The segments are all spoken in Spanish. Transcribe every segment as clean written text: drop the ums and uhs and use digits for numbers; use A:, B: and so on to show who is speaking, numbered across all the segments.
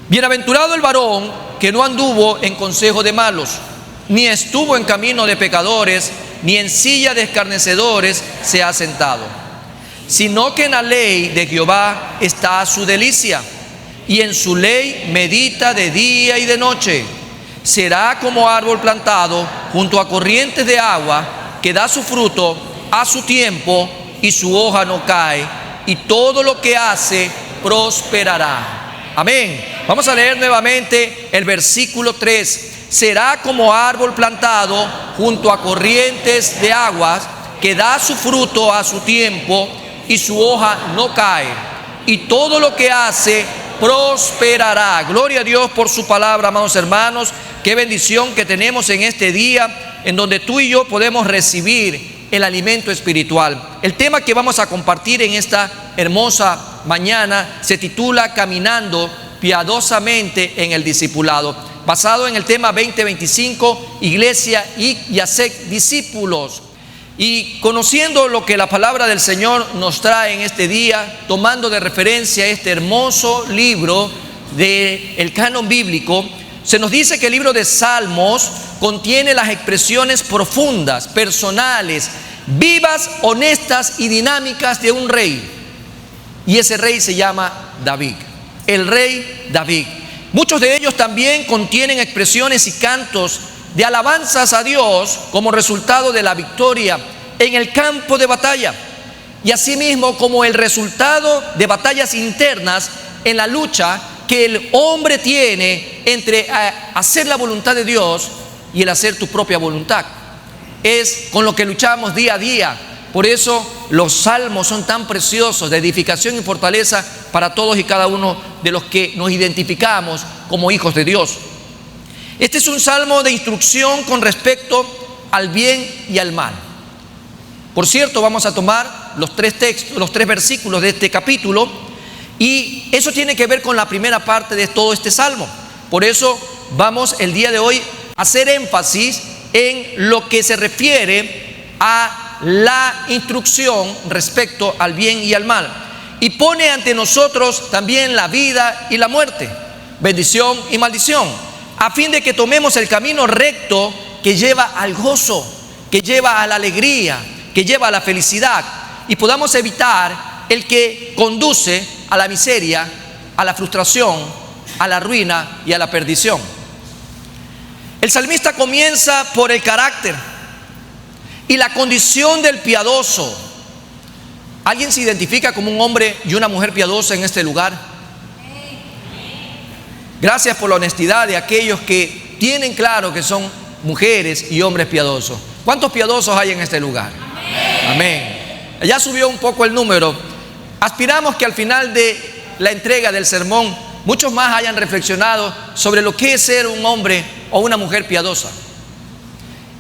A: Bienaventurado el varón que no anduvo en consejo de malos, ni estuvo en camino de pecadores, ni en silla de escarnecedores se ha sentado, sino que en la ley de Jehová está su delicia, y en su ley medita de día y de noche. Será como árbol plantado junto a corrientes de agua, que da su fruto a su tiempo, y su hoja no cae, y todo lo que hace prosperará. Amén. Vamos a leer nuevamente el versículo 3. Será como árbol plantado junto a corrientes de aguas, que da su fruto a su tiempo, y su hoja no cae, y todo lo que hace prosperará. Gloria a Dios por su palabra, amados hermanos. Qué bendición que tenemos en este día, en donde tú y yo podemos recibir el alimento espiritual. El tema que vamos a compartir en esta hermosa mañana se titula Caminando piadosamente en el discipulado, basado en el tema 2025, iglesia y hacer discípulos. Y conociendo lo que la palabra del Señor nos trae en este día, tomando de referencia este hermoso libro del canon bíblico, se nos dice que el libro de Salmos contiene las expresiones profundas, personales, vivas, honestas y dinámicas de un rey. Y ese rey se llama David, el rey David. Muchos de ellos también contienen expresiones y cantos de alabanzas a Dios como resultado de la victoria en el campo de batalla, y asimismo como el resultado de batallas internas en la lucha que el hombre tiene entre hacer la voluntad de Dios y el hacer tu propia voluntad. Es con lo que luchamos día a día. Por eso los salmos son tan preciosos, de edificación y fortaleza para todos y cada uno de los que nos identificamos como hijos de Dios. Este es un salmo de instrucción con respecto al bien y al mal. Por cierto, vamos a tomar los tres versículos de este capítulo, y eso tiene que ver con la primera parte de todo este salmo. Por eso vamos el día de hoy a hacer énfasis en lo que se refiere a la instrucción respecto al bien y al mal, y pone ante nosotros también la vida y la muerte, bendición y maldición, a fin de que tomemos el camino recto que lleva al gozo, que lleva a la alegría, que lleva a la felicidad, y podamos evitar el que conduce a la miseria, a la frustración, a la ruina y a la perdición. El salmista comienza por el carácter y la condición del piadoso. ¿Alguien se identifica como un hombre y una mujer piadosa en este lugar? Gracias por la honestidad de aquellos que tienen claro que son mujeres y hombres piadosos. ¿Cuántos piadosos hay en este lugar? Amén. Ya subió un poco el número. Aspiramos que al final de la entrega del sermón muchos más hayan reflexionado sobre lo que es ser un hombre o una mujer piadosa.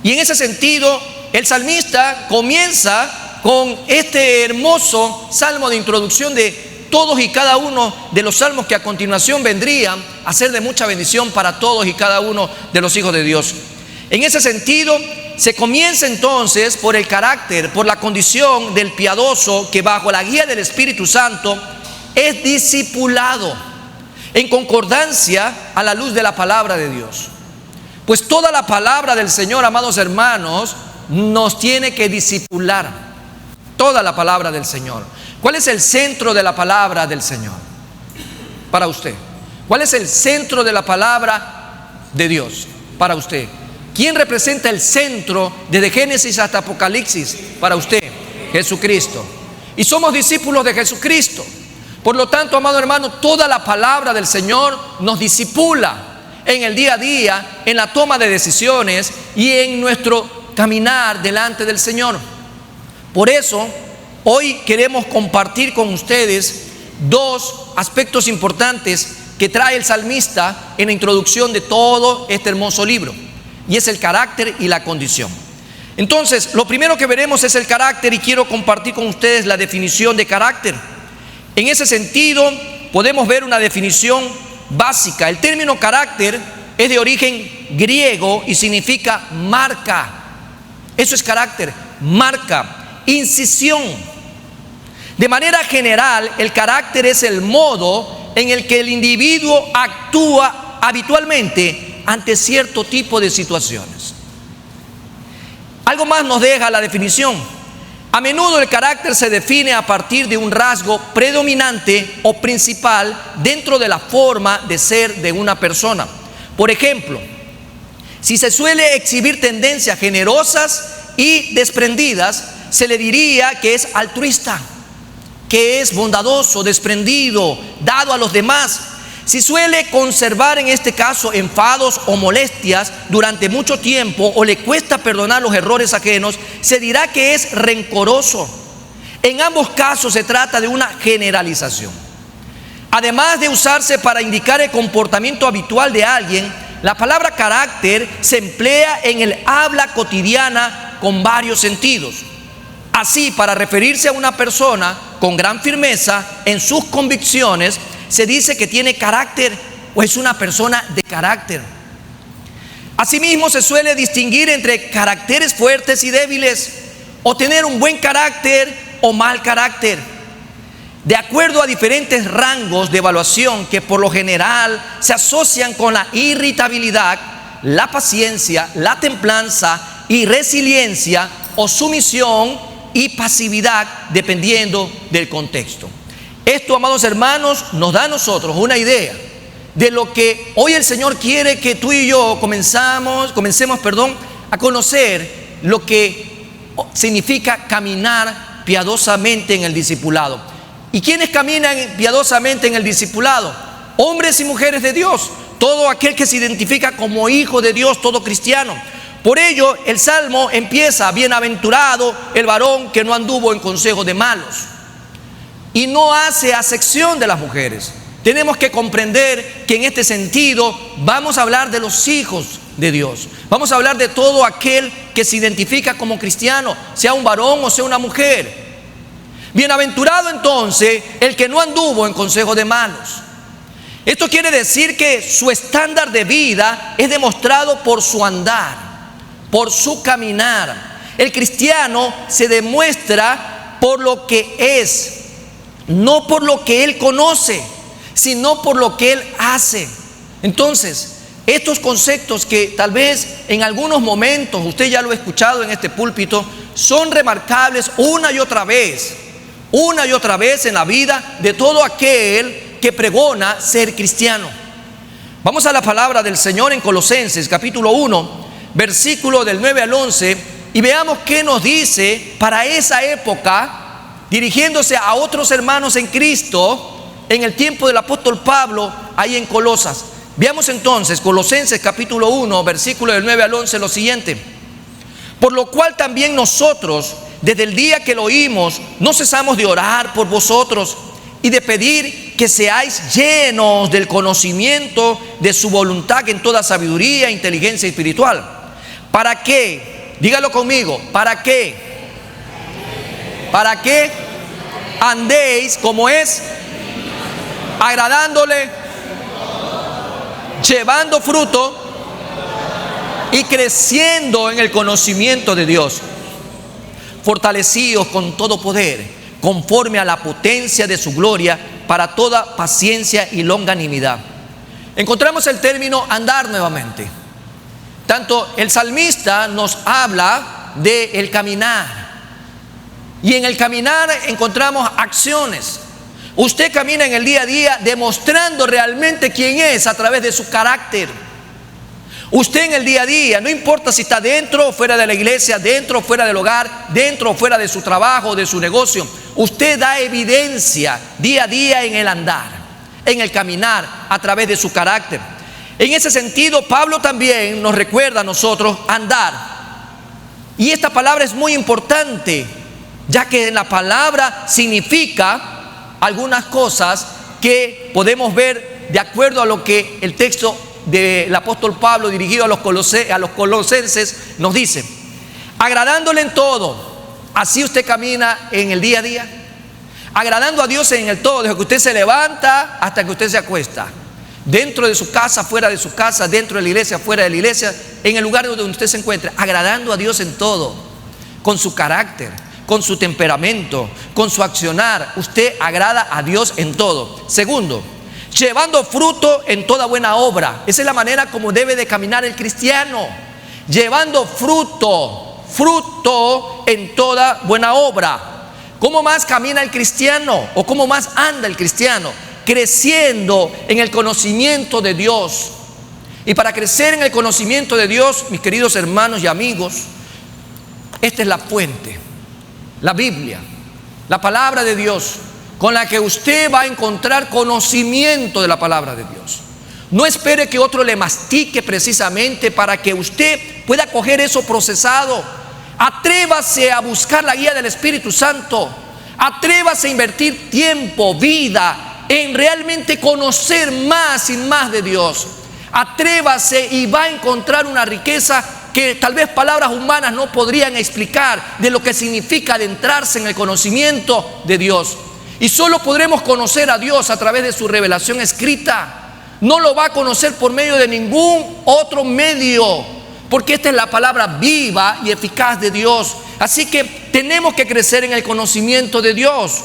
A: Y en ese sentido, el salmista comienza con este hermoso salmo de introducción de todos y cada uno de los salmos que a continuación vendrían a ser de mucha bendición para todos y cada uno de los hijos de Dios. En ese sentido, se comienza entonces por el carácter, por la condición del piadoso que bajo la guía del Espíritu Santo es discipulado en concordancia a la luz de la palabra de Dios. Pues toda la palabra del Señor, amados hermanos, nos tiene que discipular. Toda la palabra del Señor. ¿Cuál es el centro de la palabra del Señor para usted? ¿Cuál es el centro de la palabra de Dios para usted? ¿Quién representa el centro desde Génesis hasta Apocalipsis para usted? Jesucristo. Y somos discípulos de Jesucristo. Por lo tanto, amado hermano, toda la palabra del Señor nos discipula en el día a día, en la toma de decisiones y en nuestro caminar delante del Señor. Por eso, hoy queremos compartir con ustedes dos aspectos importantes que trae el salmista en la introducción de todo este hermoso libro. Y es el carácter y la condición. Entonces, lo primero que veremos es el carácter, y quiero compartir con ustedes la definición de carácter. En ese sentido, podemos ver una definición básica. El término carácter es de origen griego y significa marca. Eso es carácter, marca, incisión. De manera general, el carácter es el modo en el que el individuo actúa habitualmente ante cierto tipo de situaciones. Algo más nos deja la definición. A menudo el carácter se define a partir de un rasgo predominante o principal dentro de la forma de ser de una persona. Por ejemplo, si se suele exhibir tendencias generosas y desprendidas, se le diría que es altruista, que es bondadoso, desprendido, dado a los demás. Si suele conservar en este caso enfados o molestias durante mucho tiempo o le cuesta perdonar los errores ajenos, se dirá que es rencoroso. En ambos casos se trata de una generalización. Además de usarse para indicar el comportamiento habitual de alguien, la palabra carácter se emplea en el habla cotidiana con varios sentidos. Así, para referirse a una persona con gran firmeza en sus convicciones, se dice que tiene carácter o es una persona de carácter. Asimismo, se suele distinguir entre caracteres fuertes y débiles, o tener un buen carácter o mal carácter, de acuerdo a diferentes rangos de evaluación que por lo general se asocian con la irritabilidad, la paciencia, la templanza y resiliencia, o sumisión y pasividad, dependiendo del contexto. Esto, amados hermanos, nos da a nosotros una idea de lo que hoy el Señor quiere que tú y yo comencemos a conocer lo que significa caminar piadosamente en el discipulado. ¿Y quiénes caminan piadosamente en el discipulado? Hombres y mujeres de Dios, todo aquel que se identifica como hijo de Dios, todo cristiano. Por ello, el Salmo empieza: bienaventurado el varón que no anduvo en consejo de malos. Y no hace acepción de las mujeres. Tenemos que comprender que en este sentido vamos a hablar de los hijos de Dios. Vamos a hablar de todo aquel que se identifica como cristiano, sea un varón o sea una mujer. Bienaventurado entonces el que no anduvo en consejo de malos. Esto quiere decir que su estándar de vida es demostrado por su andar, por su caminar. El cristiano se demuestra por lo que es, no por lo que él conoce, sino por lo que él hace. Entonces, estos conceptos que tal vez en algunos momentos usted ya lo ha escuchado en este púlpito, son remarcables una y otra vez en la vida de todo aquel que pregona ser cristiano. Vamos a la palabra del Señor en Colosenses capítulo 1, versículo del 9 al 11, y veamos qué nos dice para esa época, dirigiéndose a otros hermanos en Cristo en el tiempo del apóstol Pablo ahí en Colosas. Veamos entonces Colosenses capítulo 1, versículo del 9 al 11, lo siguiente: por lo cual también nosotros, desde el día que lo oímos, no cesamos de orar por vosotros y de pedir que seáis llenos del conocimiento de su voluntad en toda sabiduría e inteligencia espiritual. ¿Para qué? Dígalo conmigo. ¿Para qué? Para que andéis como es, agradándole, llevando fruto y creciendo en el conocimiento de Dios, fortalecidos con todo poder, conforme a la potencia de su gloria, para toda paciencia y longanimidad. Encontramos el término andar nuevamente. Tanto el salmista nos habla del caminar, y en el caminar encontramos acciones. Usted camina en el día a día demostrando realmente quién es a través de su carácter. Usted en el día a día, no importa si está dentro o fuera de la iglesia, dentro o fuera del hogar, dentro o fuera de su trabajo, de su negocio, usted da evidencia día a día en el andar, en el caminar, a través de su carácter. En ese sentido, Pablo también nos recuerda a nosotros andar. Y esta palabra es muy importante, ya que en la palabra significa algunas cosas que podemos ver de acuerdo a lo que el texto del apóstol Pablo dirigido a los colosenses nos dice: agradándole en todo. Así usted camina en el día a día, agradando a Dios en el todo, desde que usted se levanta hasta que usted se acuesta, dentro de su casa, fuera de su casa, dentro de la iglesia, fuera de la iglesia, en el lugar donde usted se encuentre, agradando a Dios en todo, con su carácter, con su temperamento, con su accionar. Usted agrada a Dios en todo. Segundo, llevando fruto en toda buena obra. Esa es la manera como debe de caminar el cristiano, llevando fruto en toda buena obra. ¿Cómo más camina el cristiano? ¿O cómo más anda el cristiano? Creciendo en el conocimiento de Dios. Y para crecer en el conocimiento de Dios, mis queridos hermanos y amigos, esta es la fuente, la Biblia, la palabra de Dios, con la que usted va a encontrar conocimiento de la palabra de Dios. No espere que otro le mastique precisamente para que usted pueda coger eso procesado. Atrévase a buscar la guía del Espíritu Santo. Atrévase a invertir tiempo, vida, en realmente conocer más y más de Dios. Atrévase y va a encontrar una riqueza que tal vez palabras humanas no podrían explicar, de lo que significa adentrarse en el conocimiento de Dios. Y solo podremos conocer a Dios a través de su revelación escrita. No lo va a conocer por medio de ningún otro medio, porque esta es la palabra viva y eficaz de Dios. Así que tenemos que crecer en el conocimiento de Dios.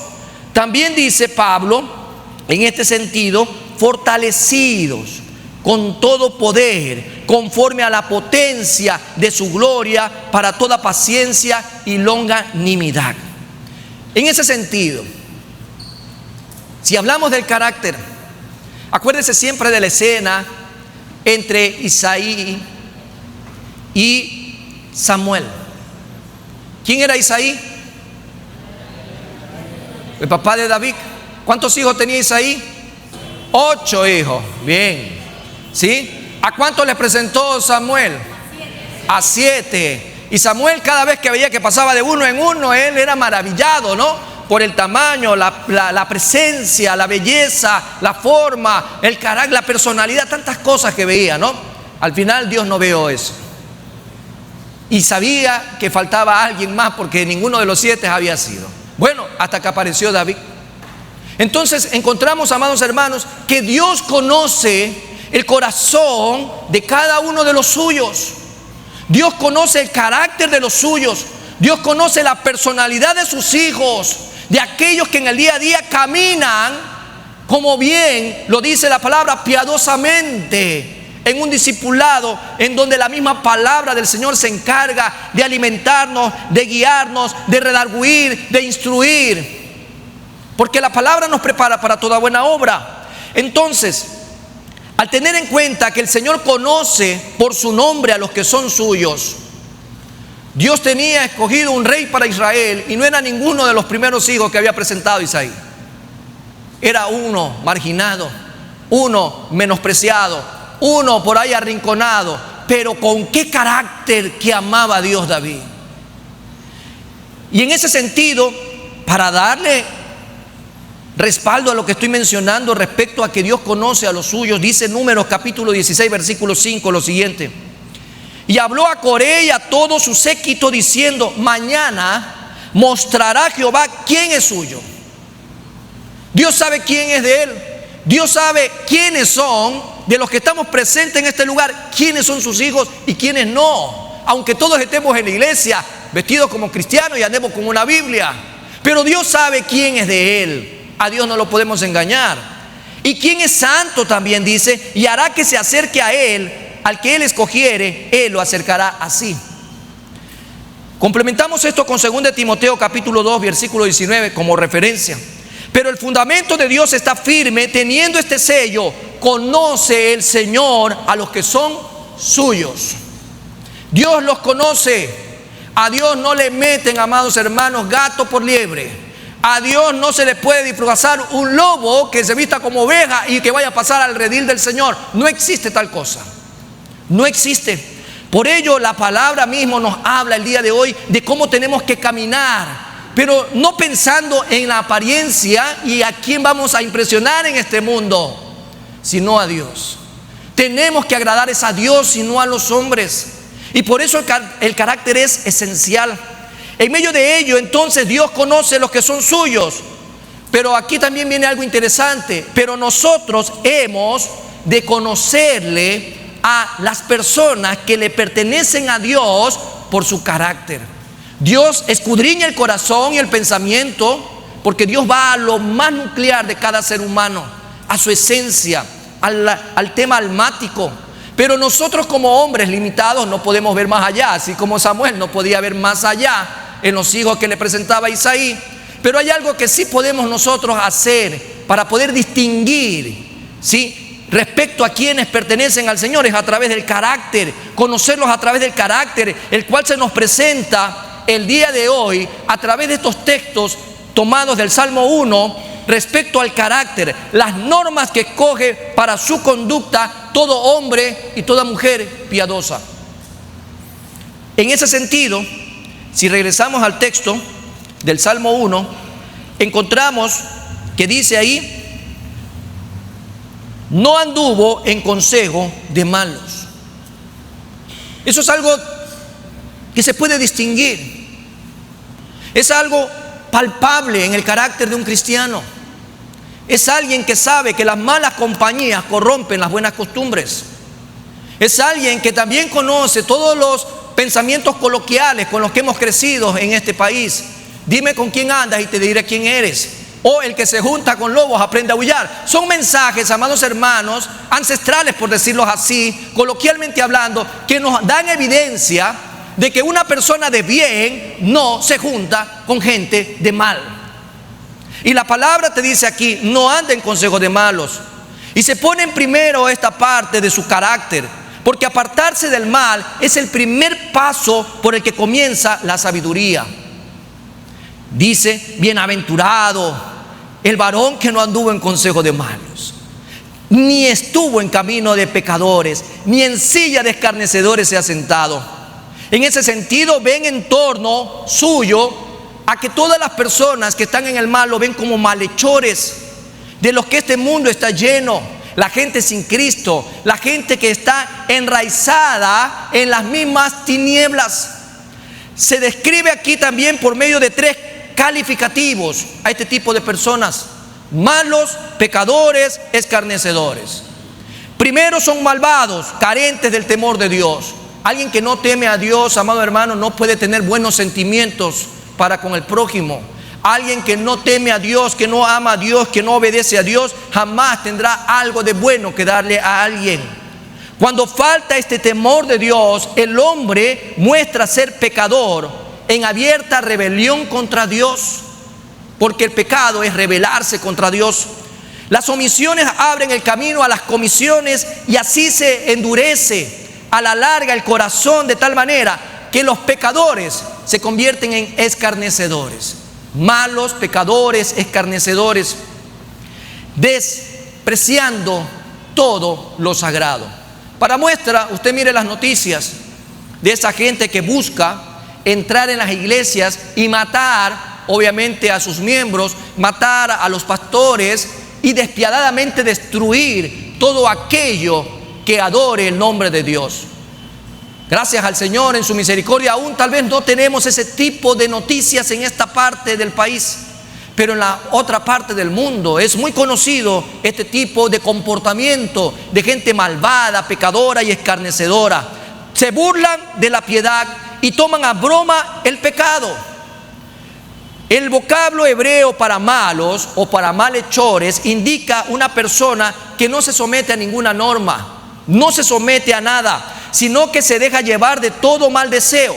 A: También dice Pablo, en este sentido, fortalecidos con todo poder, conforme a la potencia de su gloria, para toda paciencia y longanimidad. En ese sentido, si hablamos del carácter, acuérdese siempre de la escena entre Isaí y Samuel. ¿Quién era Isaí? El papá de David. ¿Cuántos hijos tenía Isaí? 8 hijos. Bien. ¿Sí? ¿A cuántos le presentó Samuel? A 7. Y Samuel, cada vez que veía que pasaba de uno en uno, él era maravillado, ¿no? Por el tamaño, la presencia, la belleza, la forma, el carácter, la personalidad, tantas cosas que veía, ¿no? Al final Dios no vio eso. Y sabía que faltaba alguien más, porque ninguno de los 7 había sido. Bueno, hasta que apareció David. Entonces encontramos, amados hermanos, que Dios conoce el corazón de cada uno de los suyos. Dios conoce el carácter de los suyos. Dios conoce la personalidad de sus hijos, de aquellos que en el día a día caminan, como bien lo dice la palabra, piadosamente, en un discipulado en donde la misma palabra del Señor se encarga de alimentarnos, de guiarnos, de redarguir, de instruir, porque la palabra nos prepara para toda buena obra. Entonces, al tener en cuenta que el Señor conoce por su nombre a los que son suyos, Dios tenía escogido un rey para Israel, y no era ninguno de los primeros hijos que había presentado Isaí. Era uno marginado, uno menospreciado, uno por ahí arrinconado, pero con qué carácter que amaba a Dios David. Y en ese sentido, para darle respaldo a lo que estoy mencionando respecto a que Dios conoce a los suyos, dice Números capítulo 16 versículo 5 lo siguiente: y habló a Coré y a todo su séquito diciendo, mañana mostrará Jehová quién es suyo. Dios sabe quién es de él. Dios sabe quiénes son de los que estamos presentes en este lugar, quiénes son sus hijos y quiénes no. Aunque todos estemos en la iglesia vestidos como cristianos y andemos con una Biblia, pero Dios sabe quién es de él. A Dios no lo podemos engañar. Y quién es santo también dice, y hará que se acerque a él, al que él escogiere, él lo acercará así. Complementamos esto con 2 Timoteo capítulo 2 versículo 19 como referencia. Pero el fundamento de Dios está firme, teniendo este sello: conoce el Señor a los que son suyos. Dios los conoce. A Dios no le meten, amados hermanos, gato por liebre. A Dios no se le puede disfrazar un lobo que se vista como oveja y que vaya a pasar al redil del Señor. No existe tal cosa. No existe. Por ello la palabra mismo nos habla el día de hoy de cómo tenemos que caminar, pero no pensando en la apariencia y a quién vamos a impresionar en este mundo, sino a Dios. Tenemos que agradar a Dios y no a los hombres. Y por eso el carácter es esencial. En medio de ello, entonces, Dios conoce los que son suyos. Pero aquí también viene algo interesante. Pero nosotros hemos de conocerle a las personas que le pertenecen a Dios por su carácter. Dios escudriña el corazón y el pensamiento, porque Dios va a lo más nuclear de cada ser humano. a su esencia, al tema almático. Pero nosotros como hombres limitados no podemos ver más allá, así como Samuel no podía ver más allá en los hijos que le presentaba Isaí. Pero hay algo que sí podemos nosotros hacer para poder distinguir, ¿sí?, respecto a quienes pertenecen al Señor, es a través del carácter, conocerlos a través del carácter, el cual se nos presenta el día de hoy a través de estos textos tomados del Salmo 1, respecto al carácter, las normas que escoge para su conducta todo hombre y toda mujer piadosa. En ese sentido, si regresamos al texto del Salmo 1, encontramos que dice ahí: no anduvo en consejo de malos. Eso es algo que se puede distinguir, es algo palpable en el carácter de un cristiano. Es alguien que sabe que las malas compañías corrompen las buenas costumbres. Es alguien que también conoce todos los pensamientos coloquiales con los que hemos crecido en este país. Dime con quién andas y te diré quién eres. O el que se junta con lobos aprende a aullar. Son mensajes, amados hermanos, ancestrales, por decirlo así, coloquialmente hablando, que nos dan evidencia de que una persona de bien no se junta con gente de mal. Y la palabra te dice aquí: no anda en consejo de malos. Y se pone en primero esta parte de su carácter, porque apartarse del mal es el primer paso por el que comienza la sabiduría. Dice: bienaventurado el varón que no anduvo en consejo de malos, ni estuvo en camino de pecadores, ni en silla de escarnecedores se ha sentado. En ese sentido, ven en torno suyo a que todas las personas que están en el mal lo ven como malhechores, de los que este mundo está lleno. La gente sin Cristo, la gente que está enraizada en las mismas tinieblas. Se describe aquí también por medio de tres calificativos a este tipo de personas: malos, pecadores, escarnecedores. Primero, son malvados, carentes del temor de Dios. Alguien que no teme a Dios, amado hermano, no puede tener buenos sentimientos para con el prójimo. Alguien que no teme a Dios, que no ama a Dios, que no obedece a Dios, jamás tendrá algo de bueno que darle a alguien. Cuando falta este temor de Dios, el hombre muestra ser pecador en abierta rebelión contra Dios, porque el pecado es rebelarse contra Dios. Las omisiones abren el camino a las comisiones, y así se endurece a la larga el corazón de tal manera que los pecadores se convierten en escarnecedores. Malos, pecadores, escarnecedores, despreciando todo lo sagrado. Para muestra, usted mire las noticias de esa gente que busca entrar en las iglesias y matar, obviamente, a sus miembros, matar a los pastores y despiadadamente destruir todo aquello que adore el nombre de Dios. Gracias al Señor, en su misericordia, aún tal vez no tenemos ese tipo de noticias en esta parte del país, pero en la otra parte del mundo es muy conocido este tipo de comportamiento de gente malvada, pecadora y escarnecedora. Se burlan de la piedad y toman a broma el pecado. El vocablo hebreo para malos o para malhechores indica una persona que no se somete a ninguna norma, no se somete a nada, sino que se deja llevar de todo mal deseo.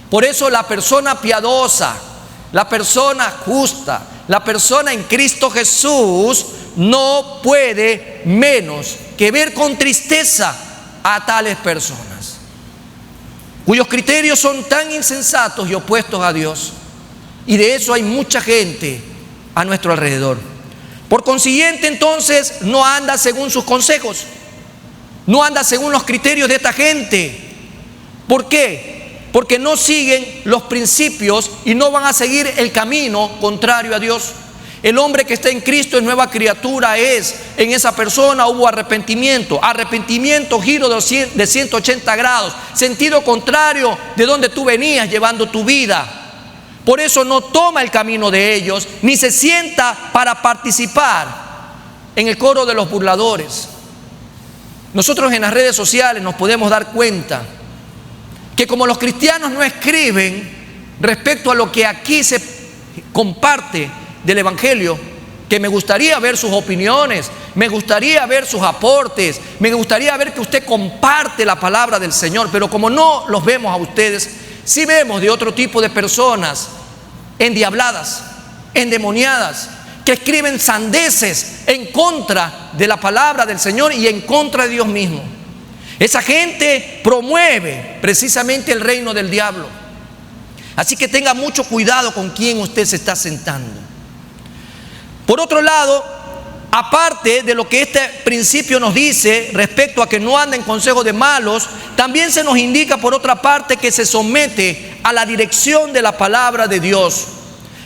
A: Por eso la persona piadosa, la persona justa, la persona en Cristo Jesús no puede menos que ver con tristeza a tales personas, cuyos criterios son tan insensatos y opuestos a Dios. Y de eso hay mucha gente a nuestro alrededor. Por consiguiente, entonces, no anda según sus consejos, no anda según los criterios de esta gente. ¿Por qué? Porque no siguen los principios y no van a seguir el camino contrario a Dios. El hombre que está en Cristo es nueva criatura, es en esa persona hubo arrepentimiento, giro de 180 grados, sentido contrario de donde tú venías llevando tu vida. Por eso no toma el camino de ellos, ni se sienta para participar en el coro de los burladores. Nosotros en las redes sociales nos podemos dar cuenta que como los cristianos no escriben respecto a lo que aquí se comparte del Evangelio, que me gustaría ver sus opiniones, me gustaría ver sus aportes, me gustaría ver que usted comparte la palabra del Señor, pero como no los vemos a ustedes, sí vemos de otro tipo de personas endiabladas, endemoniadas, que escriben sandeces en contra de la palabra del Señor y en contra de Dios mismo. Esa gente promueve precisamente el reino del diablo. Así que tenga mucho cuidado con quién usted se está sentando. Por otro lado, aparte de lo que este principio nos dice respecto a que no anda en consejo de malos, también se nos indica por otra parte que se somete a la dirección de la palabra de Dios.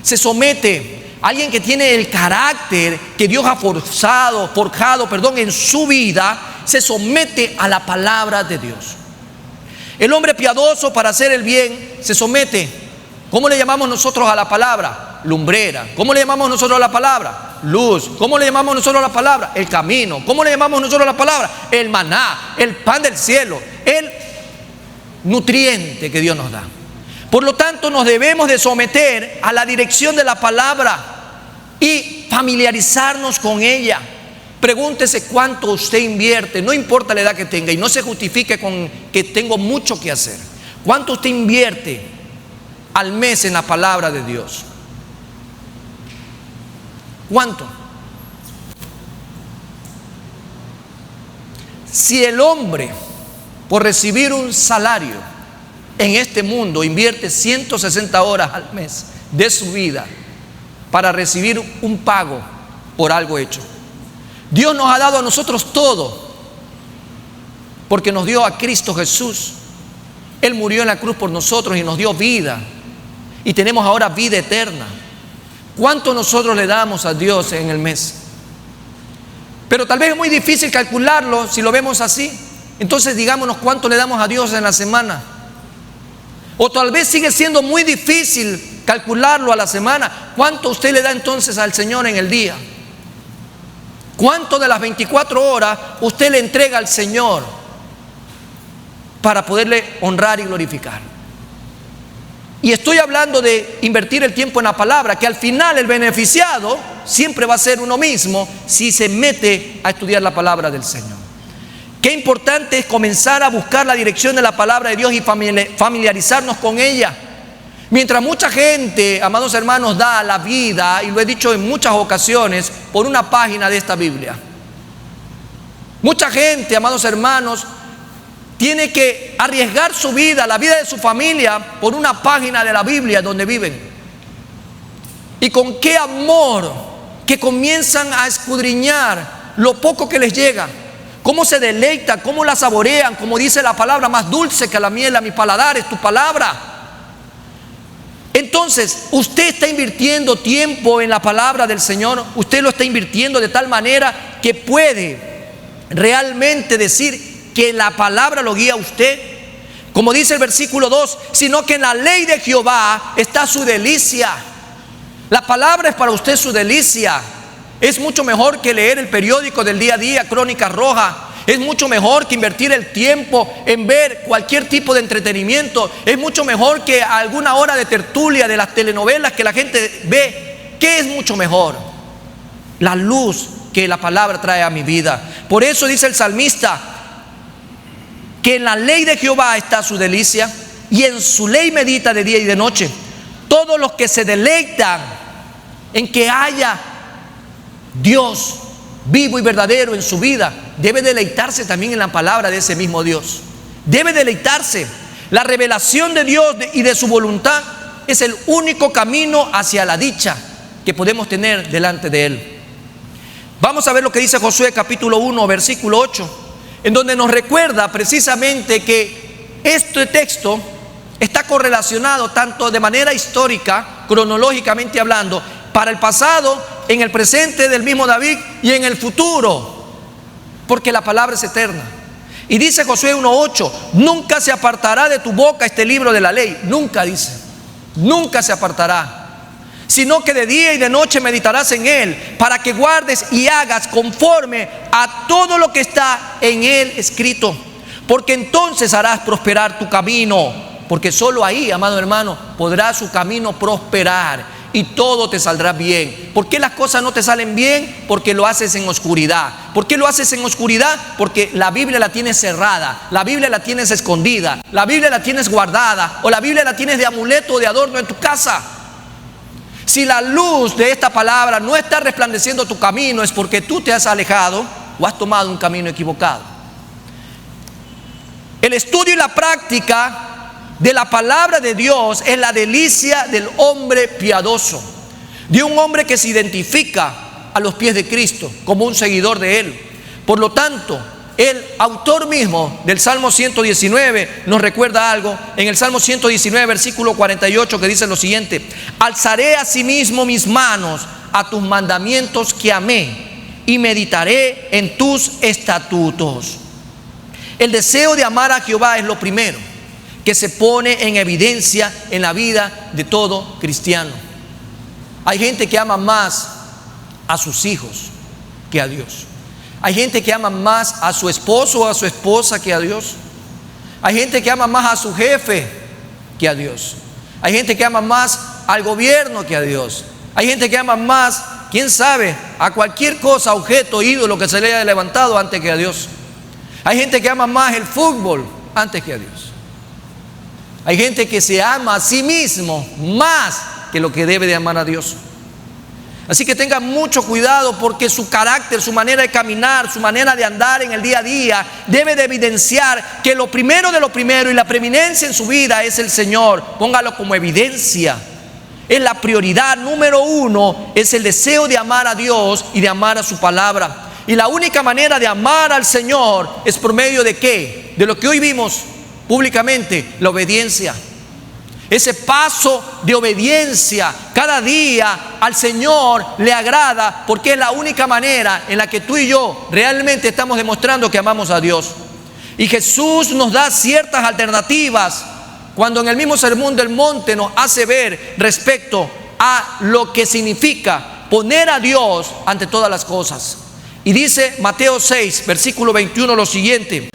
A: Se somete. Alguien que tiene el carácter que Dios ha forjado en su vida, se somete a la palabra de Dios. El hombre piadoso, para hacer el bien, se somete. ¿Cómo le llamamos nosotros a la palabra? Lumbrera. ¿Cómo le llamamos nosotros a la palabra? Luz. ¿Cómo le llamamos nosotros a la palabra? El camino. ¿Cómo le llamamos nosotros a la palabra? El maná, el pan del cielo, el nutriente que Dios nos da. Por lo tanto, nos debemos de someter a la dirección de la palabra y familiarizarnos con ella. Pregúntese cuánto usted invierte, no importa la edad que tenga, y no se justifique con que tengo mucho que hacer. ¿Cuánto usted invierte al mes en la palabra de Dios? ¿Cuánto? Si el hombre, por recibir un salario en este mundo, invierte 160 horas al mes de su vida para recibir un pago por algo hecho, Dios nos ha dado a nosotros todo, porque nos dio a Cristo Jesús. Él murió en la cruz por nosotros y nos dio vida, y tenemos ahora vida eterna. ¿Cuánto nosotros le damos a Dios en el mes? Pero tal vez es muy difícil calcularlo si lo vemos así. Entonces digámonos cuánto le damos a Dios en la semana. O tal vez sigue siendo muy difícil calcularlo a la semana. ¿Cuánto usted le da entonces al Señor en el día? ¿Cuánto de las 24 horas usted le entrega al Señor para poderle honrar y glorificar? Y estoy hablando de invertir el tiempo en la palabra, que al final el beneficiado siempre va a ser uno mismo si se mete a estudiar la palabra del Señor. Qué importante es comenzar a buscar la dirección de la palabra de Dios y familiarizarnos con ella. Mientras mucha gente, amados hermanos, da la vida, y lo he dicho en muchas ocasiones, por una página de esta Biblia. Mucha gente, amados hermanos, tiene que arriesgar su vida, la vida de su familia, por una página de la Biblia donde viven. Y con qué amor que comienzan a escudriñar lo poco que les llega. Cómo se deleitan, cómo la saborean, como dice la palabra, más dulce que la miel a mi paladar es tu palabra. Entonces, usted está invirtiendo tiempo en la palabra del Señor. Usted lo está invirtiendo de tal manera que puede realmente decir que la palabra lo guía a usted. Como dice el versículo 2, sino que en la ley de Jehová está su delicia. La palabra es para usted su delicia. Es mucho mejor que leer el periódico del día a día, Crónica Roja. Es mucho mejor que invertir el tiempo en ver cualquier tipo de entretenimiento. Es mucho mejor que alguna hora de tertulia de las telenovelas que la gente ve. ¿Qué es mucho mejor? La luz que la palabra trae a mi vida. Por eso dice el salmista que en la ley de Jehová está su delicia y en su ley medita de día y de noche. Todos los que se deleitan en que haya Dios vivo y verdadero en su vida, debe deleitarse también en la palabra de ese mismo Dios. Debe deleitarse. La revelación de Dios y de su voluntad es el único camino hacia la dicha que podemos tener delante de Él. Vamos a ver lo que dice Josué capítulo 1, versículo 8, en donde nos recuerda precisamente que este texto está correlacionado tanto de manera histórica, cronológicamente hablando, para el pasado, en el presente del mismo David y en el futuro, porque la palabra es eterna. Y dice Josué 1:8, nunca se apartará de tu boca este libro de la ley. Nunca, dice, nunca se apartará, sino que de día y de noche meditarás en él, para que guardes y hagas conforme a todo lo que está en él escrito, porque entonces harás prosperar tu camino, porque solo ahí, amado hermano, podrá su camino prosperar. y todo te saldrá bien. ¿Por qué las cosas no te salen bien? Porque lo haces en oscuridad. ¿Por qué lo haces en oscuridad? Porque la Biblia la tienes cerrada, la Biblia la tienes escondida, la Biblia la tienes guardada, o la Biblia la tienes de amuleto o de adorno en tu casa. Si la luz de esta palabra no está resplandeciendo tu camino, es porque tú te has alejado o has tomado un camino equivocado. El estudio y la práctica de la palabra de Dios es la delicia del hombre piadoso, de un hombre que se identifica a los pies de Cristo como un seguidor de Él. Por lo tanto, el autor mismo del Salmo 119 nos recuerda algo en el Salmo 119, versículo 48, que dice lo siguiente: alzaré asimismo mis manos a tus mandamientos que amé y meditaré en tus estatutos. El deseo de amar a Jehová es lo primero que se pone en evidencia en la vida de todo cristiano. Hay gente que ama más a sus hijos que a Dios. Hay gente que ama más a su esposo o a su esposa que a Dios. Hay gente que ama más a su jefe que a Dios. Hay gente que ama más al gobierno que a Dios. Hay gente que ama más, quién sabe, a cualquier cosa, objeto, ídolo que se le haya levantado antes que a Dios. Hay gente que ama más el fútbol antes que a Dios. Hay gente que se ama a sí mismo más que lo que debe de amar a Dios. Así que tengan mucho cuidado, porque su carácter, su manera de caminar, su manera de andar en el día a día debe de evidenciar que lo primero de lo primero y la preeminencia en su vida es el Señor. Póngalo como evidencia. Es la prioridad número uno, es el deseo de amar a Dios y de amar a su palabra. Y la única manera de amar al Señor es por medio de ¿qué? De lo que hoy vimos públicamente, la obediencia. Ese paso de obediencia cada día al Señor le agrada, porque es la única manera en la que tú y yo realmente estamos demostrando que amamos a Dios. Y Jesús nos da ciertas alternativas cuando en el mismo Sermón del Monte nos hace ver respecto a lo que significa poner a Dios ante todas las cosas. Y dice Mateo 6, versículo 21 lo siguiente: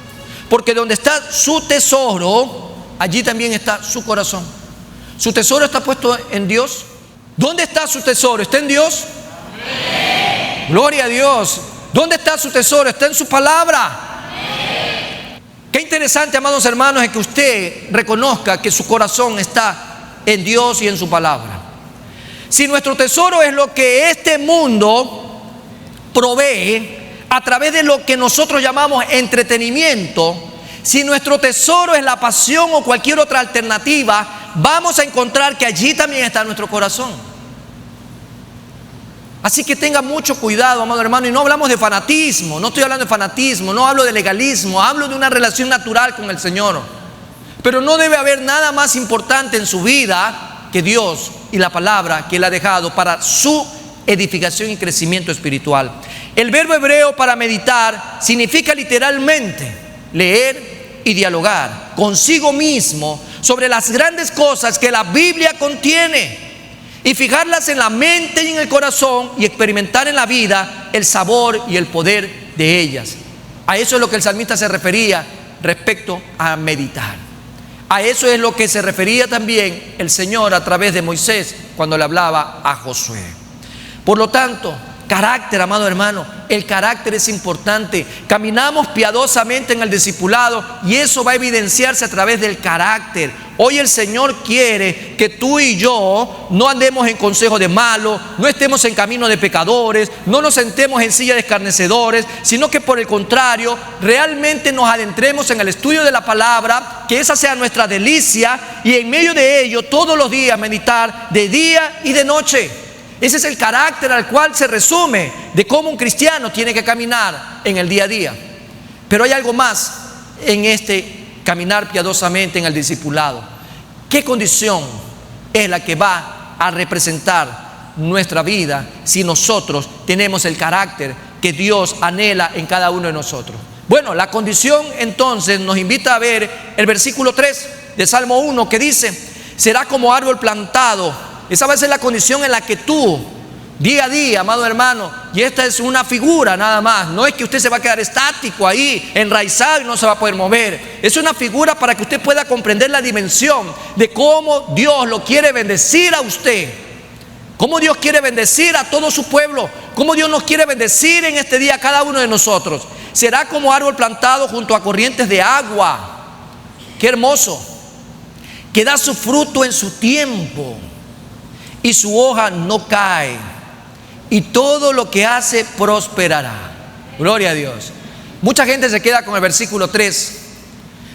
A: porque donde está su tesoro, allí también está su corazón. ¿Su tesoro está puesto en Dios? ¿Dónde está su tesoro? ¿Está en Dios? Amén. Gloria a Dios. ¿Dónde está su tesoro? Está en su palabra. Amén. Qué interesante, amados hermanos, es que usted reconozca que su corazón está en Dios y en su palabra. Si nuestro tesoro es lo que este mundo provee a través de lo que nosotros llamamos entretenimiento, si nuestro tesoro es la pasión o cualquier otra alternativa, vamos a encontrar que allí también está nuestro corazón. Así que tenga mucho cuidado, amado hermano. Y no hablamos de fanatismo, no estoy hablando de fanatismo, no hablo de legalismo, hablo de una relación natural con el Señor. Pero no debe haber nada más importante en su vida que Dios y la palabra que Él ha dejado para su edificación y crecimiento espiritual. El verbo hebreo para meditar significa literalmente leer y dialogar consigo mismo sobre las grandes cosas que la Biblia contiene y fijarlas en la mente y en el corazón y experimentar en la vida el sabor y el poder de ellas. A eso es lo que el salmista se refería respecto a meditar. A eso es lo que se refería también el Señor a través de Moisés cuando le hablaba a Josué. Por lo tanto, carácter, amado hermano, el carácter es importante. Caminamos piadosamente en el discipulado y eso va a evidenciarse a través del carácter. Hoy el Señor quiere que tú y yo no andemos en consejo de malos, no estemos en camino de pecadores, no nos sentemos en silla de escarnecedores, sino que por el contrario, realmente nos adentremos en el estudio de la palabra, que esa sea nuestra delicia y en medio de ello todos los días meditar de día y de noche. Ese es el carácter al cual se resume de cómo un cristiano tiene que caminar en el día a día. Pero hay algo más en este caminar piadosamente en el discipulado. ¿Qué condición es la que va a representar nuestra vida si nosotros tenemos el carácter que Dios anhela en cada uno de nosotros? Bueno, la condición entonces nos invita a ver el versículo 3 de Salmo 1 que dice: será como árbol plantado. Esa va a ser la condición en la que tú, día a día, amado hermano, y esta es una figura nada más, no es que usted se va a quedar estático ahí, enraizado y no se va a poder mover. Es una figura para que usted pueda comprender la dimensión de cómo Dios lo quiere bendecir a usted. cómo Dios quiere bendecir a todo su pueblo, cómo Dios nos quiere bendecir en este día a cada uno de nosotros. Será como árbol plantado junto a corrientes de agua. Qué hermoso, que da su fruto en su tiempo y su hoja no cae, y todo lo que hace prosperará. Gloria a Dios. Mucha gente se queda con el versículo 3,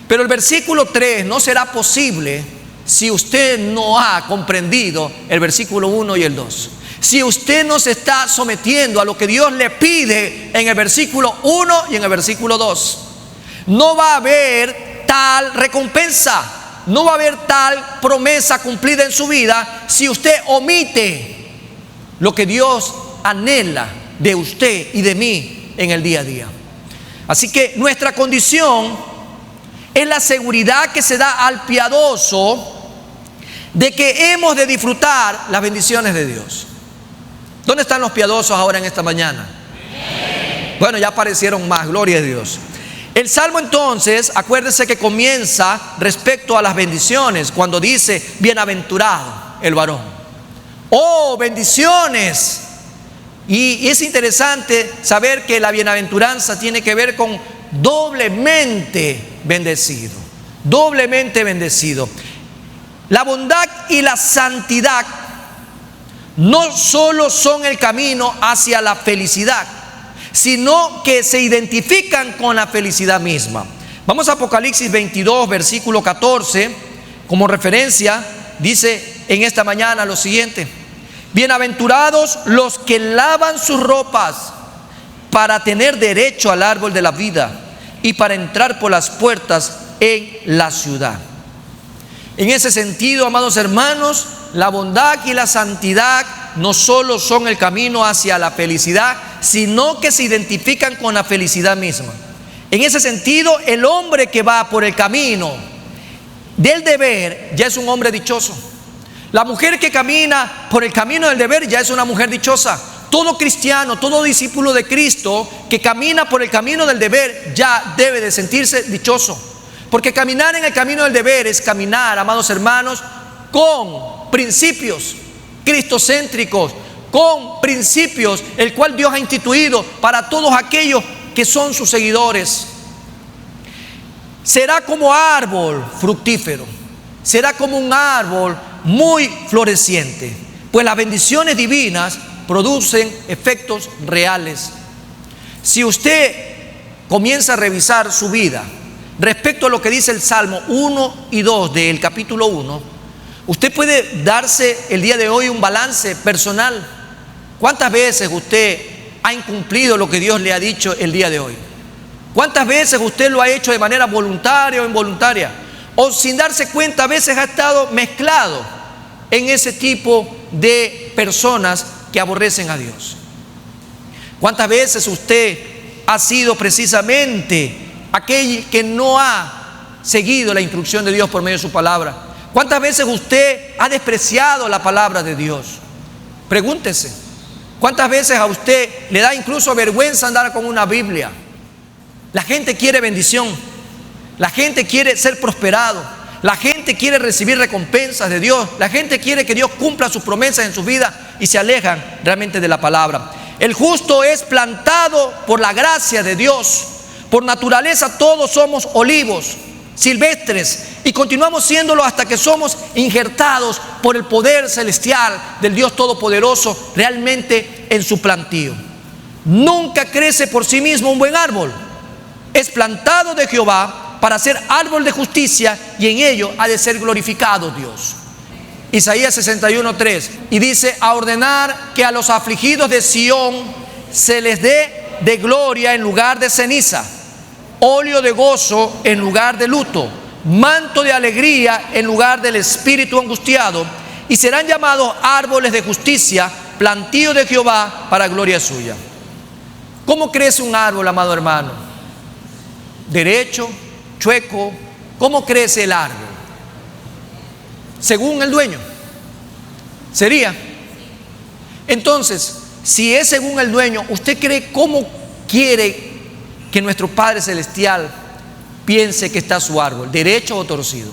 A: pero el versículo 3 no será posible si usted no ha comprendido el versículo 1 y el 2. Si usted no se está sometiendo a lo que Dios le pide en el versículo 1 y en el versículo 2, no va a haber tal recompensa, no va a haber tal promesa cumplida en su vida si usted omite lo que Dios anhela de usted y de mí en el día a día. Así que nuestra condición es la seguridad que se da al piadoso de que hemos de disfrutar las bendiciones de Dios. ¿Dónde están los piadosos ahora en esta mañana? Bueno, ya aparecieron más, gloria a Dios. El Salmo entonces, acuérdese que comienza respecto a las bendiciones, cuando dice, bienaventurado el varón. ¡Oh, bendiciones! Y es interesante saber que la bienaventuranza tiene que ver con doblemente bendecido, doblemente bendecido. La bondad y la santidad no solo son el camino hacia la felicidad, sino que se identifican con la felicidad misma. Vamos a Apocalipsis 22, versículo 14, como referencia, dice en esta mañana lo siguiente: bienaventurados los que lavan sus ropas para tener derecho al árbol de la vida y para entrar por las puertas en la ciudad. En ese sentido, amados hermanos, la bondad y la santidad no solo son el camino hacia la felicidad, sino que se identifican con la felicidad misma. En ese sentido, el hombre que va por el camino del deber ya es un hombre dichoso. La mujer que camina por el camino del deber ya es una mujer dichosa. Todo cristiano, todo discípulo de Cristo que camina por el camino del deber ya debe de sentirse dichoso. Porque caminar en el camino del deber es caminar, amados hermanos, con principios cristocéntricos, con principios el cual Dios ha instituido para todos aquellos que son sus seguidores. Será como árbol fructífero, será como un árbol muy floreciente, pues las bendiciones divinas producen efectos reales. Si usted comienza a revisar su vida respecto a lo que dice el Salmo 1 y 2 del capítulo 1, usted puede darse el día de hoy un balance personal. ¿Cuántas veces usted ha incumplido lo que Dios le ha dicho el día de hoy? ¿Cuántas veces usted lo ha hecho de manera voluntaria o involuntaria? O sin darse cuenta, a veces ha estado mezclado en ese tipo de personas que aborrecen a Dios. ¿Cuántas veces usted ha sido precisamente aquel que no ha seguido la instrucción de Dios por medio de su palabra? ¿Cuántas veces usted ha despreciado la palabra de Dios? Pregúntese. ¿Cuántas veces a usted le da incluso vergüenza andar con una Biblia? La gente quiere bendición, la gente quiere ser prosperado, la gente quiere recibir recompensas de Dios, la gente quiere que Dios cumpla sus promesas en su vida y se alejan realmente de la palabra. El justo es plantado por la gracia de Dios. Por naturaleza todos somos olivos silvestres y continuamos siéndolo hasta que somos injertados por el poder celestial del Dios Todopoderoso realmente en su plantío. Nunca crece por sí mismo un buen árbol. Es plantado de Jehová para ser árbol de justicia y en ello ha de ser glorificado Dios. Isaías 61:3, y dice: a ordenar que a los afligidos de Sión se les dé de gloria en lugar de ceniza, óleo de gozo en lugar de luto, manto de alegría en lugar del espíritu angustiado, y serán llamados árboles de justicia, plantío de Jehová para gloria suya. ¿Cómo crece un árbol, amado hermano? ¿Derecho? ¿Chueco? ¿Cómo crece el árbol? Según el dueño. ¿Sería? Entonces, si es según el dueño, ¿usted cree cómo quiere que nuestro Padre Celestial piense que está su árbol? ¿Derecho o torcido?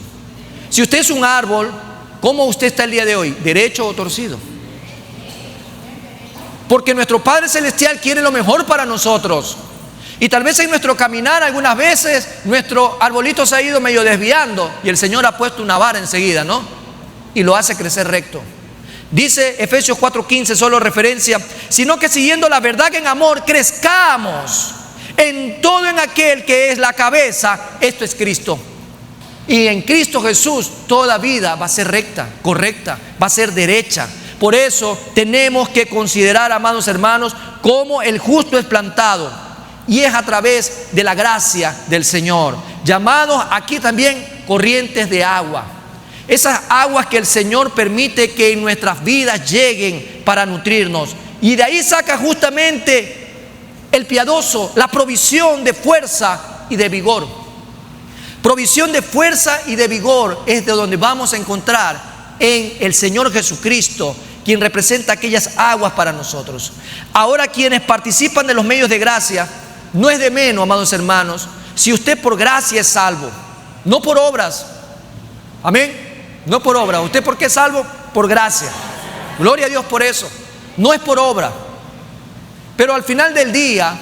A: Si usted es un árbol, ¿cómo usted está el día de hoy? ¿Derecho o torcido? porque nuestro Padre Celestial quiere lo mejor para nosotros. Y tal vez en nuestro caminar algunas veces nuestro arbolito se ha ido medio desviando y el Señor ha puesto una vara enseguida, ¿no? Y lo hace crecer recto. Dice Efesios 4:15, solo referencia, sino que siguiendo la verdad en amor, crezcamos en todo en aquel que es la cabeza, esto es Cristo. Y en Cristo Jesús toda vida va a ser recta, correcta, va a ser derecha. Por eso tenemos que considerar, amados hermanos, cómo el justo es plantado. Y es a través de la gracia del Señor, llamados aquí también corrientes de agua. Esas aguas que el Señor permite que en nuestras vidas lleguen para nutrirnos. Y de ahí saca justamente el piadoso, la provisión de fuerza y de vigor. Provisión de fuerza y de vigor es de donde vamos a encontrar en el Señor Jesucristo, quien representa aquellas aguas para nosotros. Ahora, quienes participan de los medios de gracia, no es de menos, amados hermanos, si usted por gracia es salvo, no por obras. Amén. No por obra. ¿Usted por qué es salvo? Por gracia. Gloria a Dios por eso. No es por obra. Pero al final del día,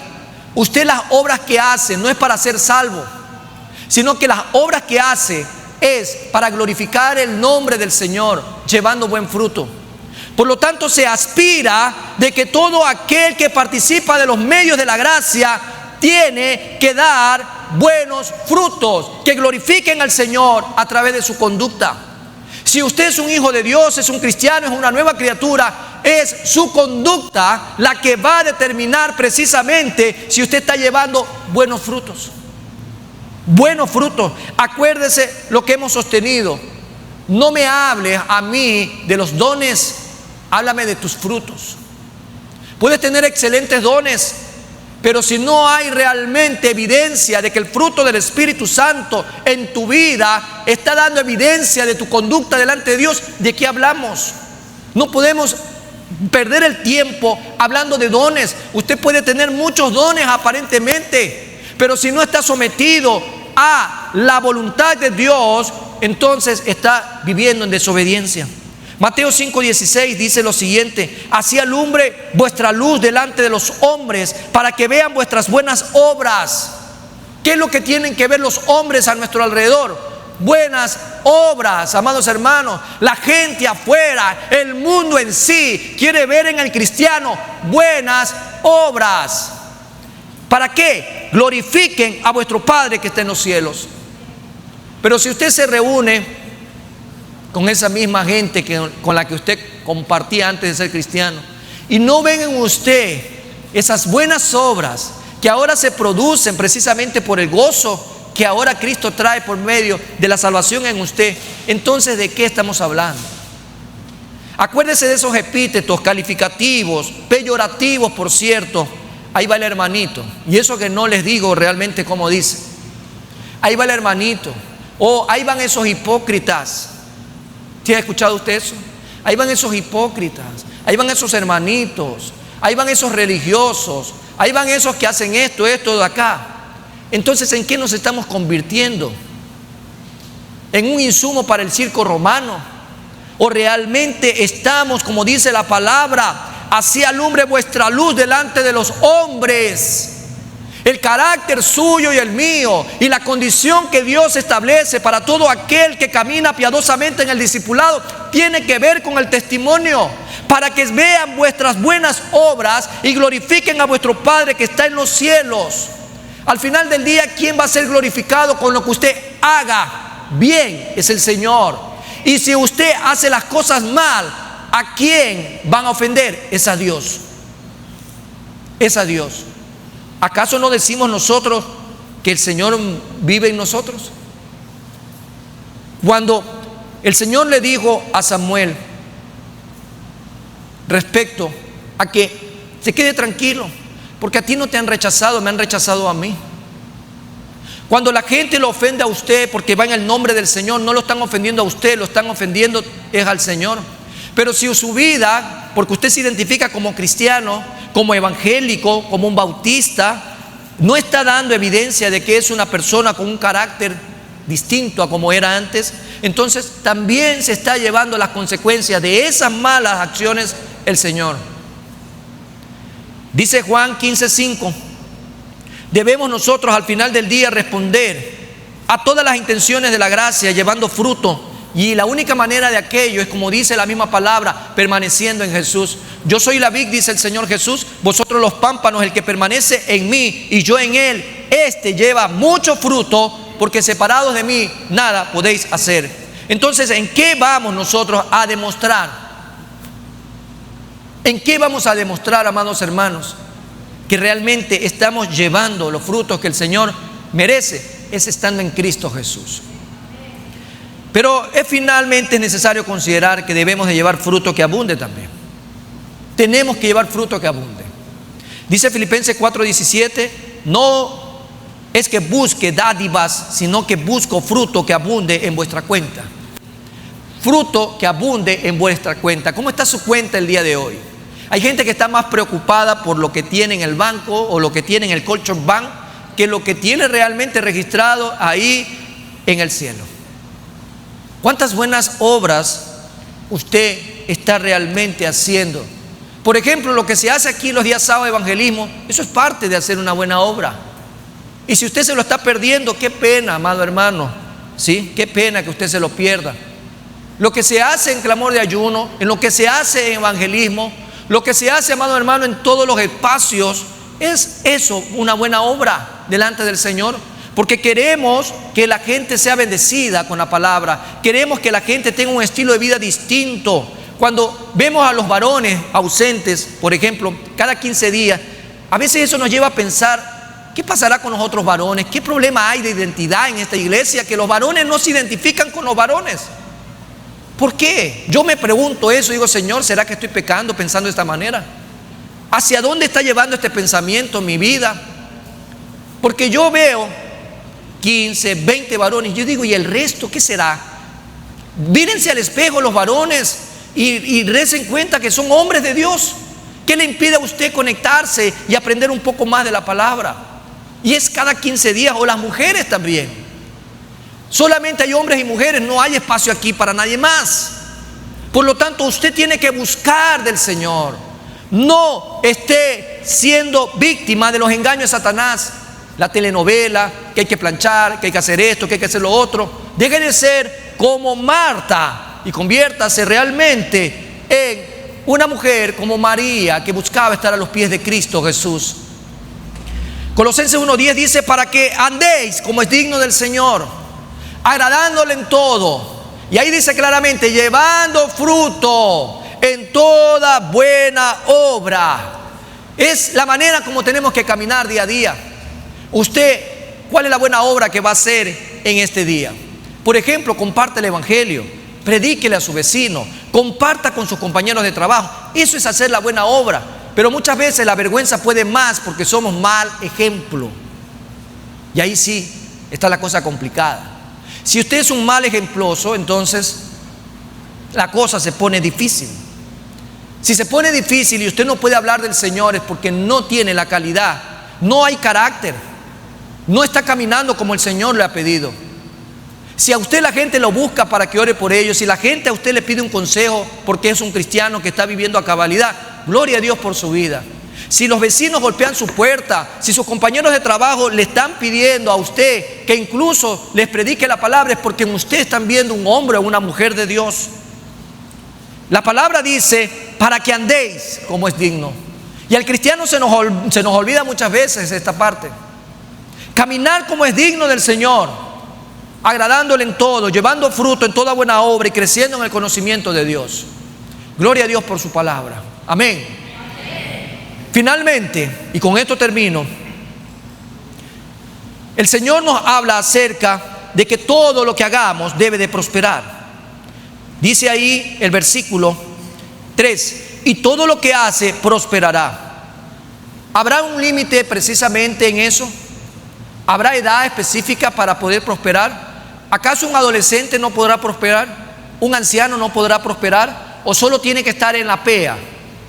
A: usted las obras que hace no es para ser salvo, sino que las obras que hace es para glorificar el nombre del Señor, llevando buen fruto. Por lo tanto, se aspira de que todo aquel que participa de los medios de la gracia tiene que dar buenos frutos que glorifiquen al Señor a través de su conducta. Si usted es un hijo de Dios, es un cristiano, es una nueva criatura, es su conducta la que va a determinar precisamente si usted está llevando buenos frutos. Buenos frutos. Acuérdese lo que hemos sostenido. No me hables a mí de los dones, háblame de tus frutos. Puedes tener excelentes dones, pero si no hay realmente evidencia de que el fruto del Espíritu Santo en tu vida está dando evidencia de tu conducta delante de Dios, ¿de qué hablamos? No podemos perder el tiempo hablando de dones. Usted puede tener muchos dones aparentemente, pero si no está sometido a la voluntad de Dios, entonces está viviendo en desobediencia. Mateo 5:16 dice lo siguiente: así alumbre vuestra luz delante de los hombres, para que vean vuestras buenas obras. ¿Qué es lo que tienen que ver los hombres a nuestro alrededor? Buenas obras, amados hermanos. La gente afuera, el mundo en sí, quiere ver en el cristiano buenas obras. ¿Para qué? Glorifiquen a vuestro Padre que está en los cielos. Pero si usted se reúne con esa misma gente con la que usted compartía antes de ser cristiano, y no ven en usted esas buenas obras que ahora se producen precisamente por el gozo que ahora Cristo trae por medio de la salvación en usted, entonces ¿de qué estamos hablando? Acuérdese de esos epítetos calificativos, peyorativos, por cierto. Ahí va el hermanito, y eso que no les digo realmente cómo dice. Ahí va el hermanito, o ahí van esos hipócritas. ¿Sí ha escuchado usted eso? Ahí van esos hipócritas, ahí van esos hermanitos, ahí van esos religiosos, ahí van esos que hacen esto de acá. Entonces, ¿en qué nos estamos convirtiendo? ¿En un insumo para el circo romano? ¿O realmente estamos, como dice la palabra, así alumbre vuestra luz delante de los hombres? El carácter suyo y el mío, y la condición que Dios establece para todo aquel que camina piadosamente en el discipulado, tiene que ver con el testimonio, para que vean vuestras buenas obras y glorifiquen a vuestro Padre que está en los cielos. Al final del día, ¿quién va a ser glorificado con lo que usted haga bien? Es el Señor. Y si usted hace las cosas mal, ¿a quién van a ofender? Es a Dios. Es a Dios. ¿Acaso no decimos nosotros que el Señor vive en nosotros? Cuando el Señor le dijo a Samuel respecto a que se quede tranquilo, porque a ti no te han rechazado, me han rechazado a mí. Cuando la gente lo ofende a usted porque va en el nombre del Señor, no lo están ofendiendo a usted, lo están ofendiendo es al Señor. Pero si su vida, porque usted se identifica como cristiano, como evangélico, como un bautista, no está dando evidencia de que es una persona con un carácter distinto a como era antes, entonces también se está llevando las consecuencias de esas malas acciones el Señor. Dice Juan 15:5, debemos nosotros al final del día responder a todas las intenciones de la gracia llevando fruto. Y la única manera de aquello es, como dice la misma palabra, permaneciendo en Jesús. Yo soy la vid, dice el Señor Jesús, vosotros los pámpanos. El que permanece en mí y yo en él, este lleva mucho fruto, porque separados de mí nada podéis hacer. Entonces, ¿en qué vamos nosotros a demostrar? ¿En qué vamos a demostrar, amados hermanos, que realmente estamos llevando los frutos que el Señor merece? Es estando en Cristo Jesús. Pero finalmente es necesario considerar que debemos de llevar fruto que abunde también. Tenemos que llevar fruto que abunde. Dice Filipenses 4:17, no es que busque dádivas, sino que busco fruto que abunde en vuestra cuenta. Fruto que abunde en vuestra cuenta. ¿Cómo está su cuenta el día de hoy? Hay gente que está más preocupada por lo que tiene en el banco o lo que tiene en el colchón bank que lo que tiene realmente registrado ahí en el cielo. ¿Cuántas buenas obras usted está realmente haciendo? Por ejemplo, lo que se hace aquí los días sábados de evangelismo, eso es parte de hacer una buena obra. Y si usted se lo está perdiendo, qué pena, amado hermano, ¿sí? Qué pena que usted se lo pierda. Lo que se hace en clamor de ayuno, en lo que se hace en evangelismo, lo que se hace, amado hermano, en todos los espacios, es eso, una buena obra delante del Señor. Porque queremos que la gente sea bendecida con la palabra. Queremos que la gente tenga un estilo de vida distinto. Cuando vemos a los varones ausentes, por ejemplo, cada 15 días, a veces eso nos lleva a pensar, ¿qué pasará con los otros varones? ¿Qué problema hay de identidad en esta iglesia? Que los varones no se identifican con los varones. ¿Por qué? Yo me pregunto eso, digo, Señor, ¿será que estoy pecando pensando de esta manera? ¿Hacia dónde está llevando este pensamiento mi vida? Porque yo veo 15, 20 varones. Yo digo, ¿y el resto qué será? Mírense al espejo los varones y recen cuenta que son hombres de Dios. ¿Qué le impide a usted conectarse y aprender un poco más de la palabra? Y es cada 15 días, o las mujeres también. Solamente hay hombres y mujeres, no hay espacio aquí para nadie más. Por lo tanto, usted tiene que buscar del Señor. No esté siendo víctima de los engaños de Satanás. La telenovela, que hay que planchar, que hay que hacer esto, que hay que hacer lo otro. Deje de ser como Marta y conviértase realmente en una mujer como María, que buscaba estar a los pies de Cristo Jesús. Colosenses 1:10 dice, para que andéis como es digno del Señor, agradándole en todo. Y ahí dice claramente, llevando fruto en toda buena obra. Es la manera como tenemos que caminar día a día. Usted, ¿cuál es la buena obra que va a hacer en este día? Por ejemplo, comparte el evangelio, predíquele a su vecino, comparta con sus compañeros de trabajo. Eso es hacer la buena obra. Pero muchas veces la vergüenza puede más porque somos mal ejemplo. Y ahí sí está la cosa complicada. Si usted es un mal ejemploso, entonces la cosa se pone difícil. Si se pone difícil y usted no puede hablar del Señor, es porque no tiene la calidad, no hay carácter, no está caminando como el Señor le ha pedido. Si a usted la gente lo busca para que ore por ellos, si la gente a usted le pide un consejo porque es un cristiano que está viviendo a cabalidad, gloria a Dios por su vida. Si los vecinos golpean su puerta, si sus compañeros de trabajo le están pidiendo a usted que incluso les predique la palabra, es porque en usted están viendo un hombre o una mujer de Dios. La palabra dice, para que andéis como es digno. Y al cristiano se nos olvida muchas veces esta parte. Caminar como es digno del Señor, agradándole en todo, llevando fruto en toda buena obra y creciendo en el conocimiento de Dios. Gloria a Dios por su palabra. Amén. Finalmente, y con esto termino, el Señor nos habla acerca de que todo lo que hagamos debe de prosperar. Dice ahí el versículo 3, y todo lo que hace prosperará. ¿Habrá un límite precisamente en eso? ¿Habrá edad específica para poder prosperar? ¿Acaso un adolescente no podrá prosperar? ¿Un anciano no podrá prosperar? ¿O solo tiene que estar en la PEA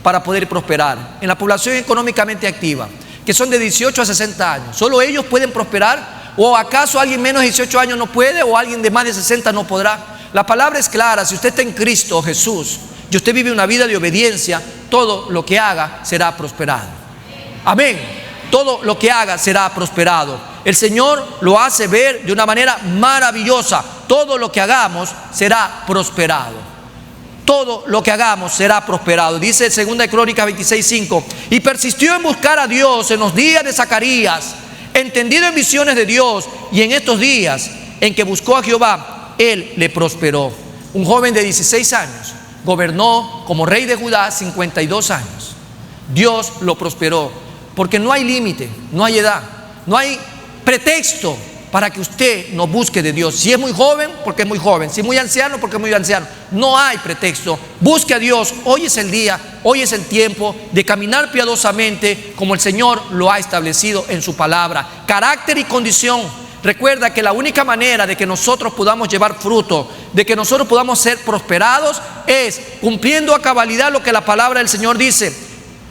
A: para poder prosperar? En la población económicamente activa, que son de 18 a 60 años, ¿solo ellos pueden prosperar? ¿O acaso alguien menos de 18 años no puede? ¿O alguien de más de 60 no podrá? La palabra es clara, si usted está en Cristo Jesús y usted vive una vida de obediencia, todo lo que haga será prosperado. Amén. Todo lo que haga será prosperado. El Señor lo hace ver de una manera maravillosa. Todo lo que hagamos será prosperado. Todo lo que hagamos será prosperado. Dice 2 Crónicas 26:5: y persistió en buscar a Dios en los días de Zacarías, entendido en visiones de Dios, y en estos días en que buscó a Jehová, Él le prosperó. Un joven de 16 años gobernó como rey de Judá 52 años. Dios lo prosperó, porque no hay límite, no hay edad, no hay pretexto para que usted no busque de Dios. Si es muy joven, porque es muy joven. Si es muy anciano, porque es muy anciano. No hay pretexto. Busque a Dios. Hoy es el día, hoy es el tiempo de caminar piadosamente como el Señor lo ha establecido en su palabra. Carácter y condición. Recuerda que la única manera de que nosotros podamos llevar fruto, de que nosotros podamos ser prosperados, es cumpliendo a cabalidad lo que la palabra del Señor dice.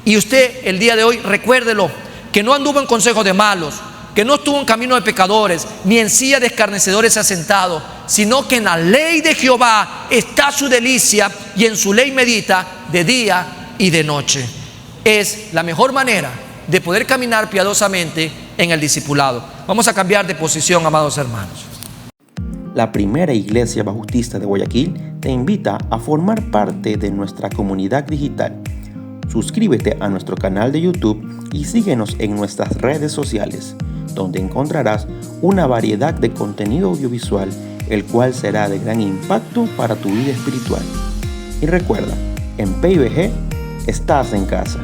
A: Y usted el día de hoy, recuérdelo, que no anduvo en consejo de malos, que no estuvo en camino de pecadores, ni en silla de escarnecedores se ha sentado, sino que en la ley de Jehová está su delicia, y en su ley medita de día y de noche. Es la mejor manera de poder caminar piadosamente en el discipulado. Vamos a cambiar de posición, amados hermanos.
B: La Primera Iglesia Bautista de Guayaquil te invita a formar parte de nuestra comunidad digital. Suscríbete a nuestro canal de YouTube y síguenos en nuestras redes sociales, donde encontrarás una variedad de contenido audiovisual, el cual será de gran impacto para tu vida espiritual. Y recuerda, en PIBG estás en casa.